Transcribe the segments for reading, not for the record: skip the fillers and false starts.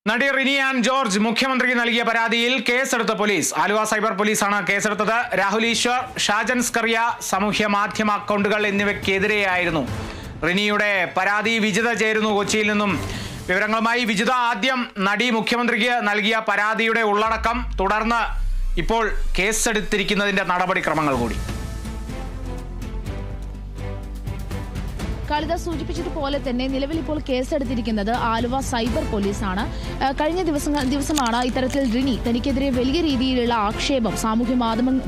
നടി Rini an George മുഖ്യമന്ത്രിക്ക് നൽകിയ പരാതിയിൽ കേസെടുത്ത പോലീസ്. ആലുവ സൈബർ പോലീസാണ് കേസെടുത്തത്. രാഹുൽ ഈശ്വർ, ഷാജൻ സ്കറിയ സാമൂഹ്യ മാധ്യമ അക്കൗണ്ടുകൾ എന്നിവയ്ക്കെതിരെയായിരുന്നു റിനിയുടെ പരാതി. വിജിത ചേരുന്നു കൊച്ചിയിൽ നിന്നും വിവരങ്ങളുമായി. വിജിത, ആദ്യം നടി മുഖ്യമന്ത്രിക്ക് നൽകിയ പരാതിയുടെ ഉള്ളടക്കം, തുടർന്ന് ഇപ്പോൾ കേസെടുത്തിരിക്കുന്നതിന്റെ നടപടിക്രമങ്ങൾ കൂടി. കാളിദാസ് സൂചിപ്പിച്ചതുപോലെ തന്നെ നിലവിൽ ഇപ്പോൾ കേസെടുത്തിരിക്കുന്നത് ആലുവ സൈബർ പോലീസാണ്. കഴിഞ്ഞ ദിവസമാണ് ഇത്തരത്തിൽ റിനി തനിക്കെതിരെ വലിയ രീതിയിലുള്ള ആക്ഷേപം, സാമൂഹ്യ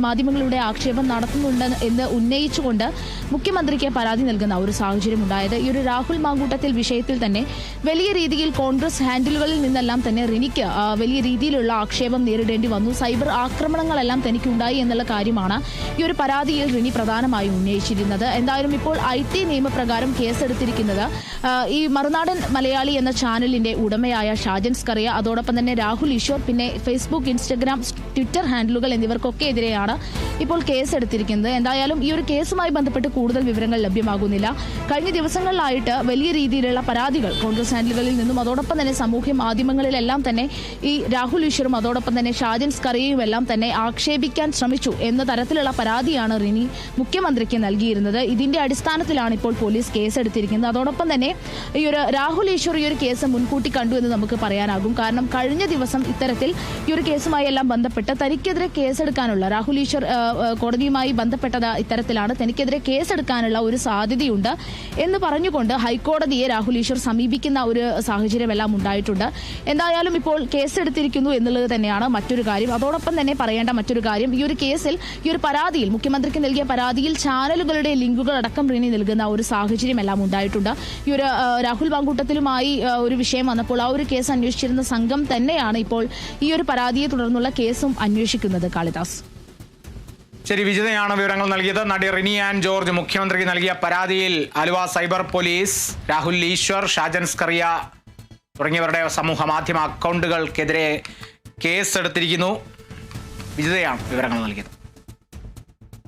മാധ്യമങ്ങളുടെ ആക്ഷേപം നടത്തുന്നുണ്ട് എന്ന് ഉന്നയിച്ചുകൊണ്ട് മുഖ്യമന്ത്രിക്ക് പരാതി നൽകുന്ന ഒരു സാഹചര്യം ഉണ്ടായത്. ഈ ഒരു രാഹുൽ മാങ്കൂട്ടത്തിൽ വിഷയത്തിൽ തന്നെ വലിയ രീതിയിൽ കോൺഗ്രസ് ഹാൻഡിലുകളിൽ നിന്നെല്ലാം തന്നെ റിനിക്ക് വലിയ രീതിയിലുള്ള ആക്ഷേപം നേരിടേണ്ടി വന്നു. സൈബർ ആക്രമണങ്ങളെല്ലാം തനിക്കുണ്ടായി എന്നുള്ള കാര്യമാണ് ഈ ഒരു പരാതിയിൽ റിനി പ്രധാനമായും ഉന്നയിച്ചിരുന്നത്. എന്തായാലും ഇപ്പോൾ IT നിയമപ്രകാരം കേസെടുത്തിരിക്കുന്നത് ഈ മറുനാടൻ മലയാളി എന്ന ചാനലിന്റെ ഉടമയായ ഷാജൻ സ്കറിയ, അതോടൊപ്പം തന്നെ രാഹുൽ ഈശ്വർ, പിന്നെ ഫേസ്ബുക്ക്, ഇൻസ്റ്റഗ്രാം, ട്വിറ്റർ ഹാൻഡിലുകൾ എന്നിവർക്കൊക്കെ എതിരെയാണ് ഇപ്പോൾ കേസെടുത്തിരിക്കുന്നത്. എന്തായാലും ഈ ഒരു കേസുമായി ബന്ധപ്പെട്ട് കൂടുതൽ വിവരങ്ങൾ ലഭ്യമാകുന്നില്ല. കഴിഞ്ഞ ദിവസങ്ങളിലായിട്ട് വലിയ രീതിയിലുള്ള പരാതികൾ കോൺഗ്രസ് ഹാൻഡിലുകളിൽ നിന്നും അതോടൊപ്പം തന്നെ സാമൂഹ്യ മാധ്യമങ്ങളിലെല്ലാം തന്നെ ഈ രാഹുൽ ഈശ്വറും അതോടൊപ്പം തന്നെ ഷാജൻ സ്കറിയയും എല്ലാം തന്നെ ആക്ഷേപിക്കാൻ ശ്രമിച്ചു എന്ന തരത്തിലുള്ള പരാതിയാണ് റിനി മുഖ്യമന്ത്രിക്ക് നൽകിയിരുന്നത്. ഇതിന്റെ അടിസ്ഥാനത്തിലാണ് ഇപ്പോൾ പോലീസ് കേസെടുത്തിരിക്കുന്നത്. അതോടൊപ്പം തന്നെ ഈ ഒരു രാഹുൽ ഈശ്വർ ഈ ഒരു കേസ് മുൻകൂട്ടി കണ്ടു എന്ന് നമുക്ക് പറയാനാകും. കാരണം കഴിഞ്ഞ ദിവസം ഇത്തരത്തിൽ ഈ ഒരു കേസുമായി എല്ലാം ബന്ധപ്പെട്ട് തനിക്കെതിരെ കേസെടുക്കാനുള്ള, രാഹുൽ ഈശ്വർ കോടതിയുമായി ബന്ധപ്പെട്ടത് ഇത്തരത്തിലാണ്, തനിക്കെതിരെ കേസെടുക്കാനുള്ള ഒരു സാധ്യതയുണ്ട് എന്ന് പറഞ്ഞുകൊണ്ട് ഹൈക്കോടതിയെ രാഹുൽ ഈശ്വർ സമീപിക്കുന്ന ഒരു സാഹചര്യമെല്ലാം ഉണ്ടായിട്ടുണ്ട്. എന്തായാലും ഇപ്പോൾ കേസെടുത്തിരിക്കുന്നു എന്നുള്ളത് തന്നെയാണ് മറ്റൊരു കാര്യം. അതോടൊപ്പം തന്നെ പറയേണ്ട മറ്റൊരു കാര്യം, ഈ ഒരു കേസിൽ, ഈ ഒരു പരാതിയിൽ, മുഖ്യമന്ത്രിക്ക് നൽകിയ പരാതിയിൽ ചാനലുകളുടെ ലിങ്കുകൾ അടക്കം റിനി നൽകുന്ന ഒരു സാഹചര്യമെല്ലാം ഉണ്ടായിട്ടുണ്ട്. ഈ ഒരു രാഹുൽ മാങ്കൂട്ടത്തിലുമായി ഒരു വിഷയം വന്നപ്പോൾ ആ ഒരു കേസ് അന്വേഷിച്ചിരുന്ന സംഘം തന്നെയാണ് ഇപ്പോൾ ഈ ഒരു പരാതിയെ തുടർന്നുള്ള കേസും അന്വേഷിക്കുന്നത്. കാളിദാസ്. ശരി, വിജിതയാണ് വിവരങ്ങൾ നൽകിയത്. നടി റിനി ആൻ ജോർജ് മുഖ്യമന്ത്രിക്ക് നൽകിയ പരാതിയിൽ ആലുവ സൈബർ പോലീസ് രാഹുൽ ഈശ്വർ, ഷാജൻ സ്കറിയ തുടങ്ങിയവരുടെ സമൂഹ മാധ്യമ അക്കൗണ്ടുകൾക്കെതിരെ കേസെടുത്തിരിക്കുന്നു. വിജിതയാണ് വിവരങ്ങൾ നൽകിയത്.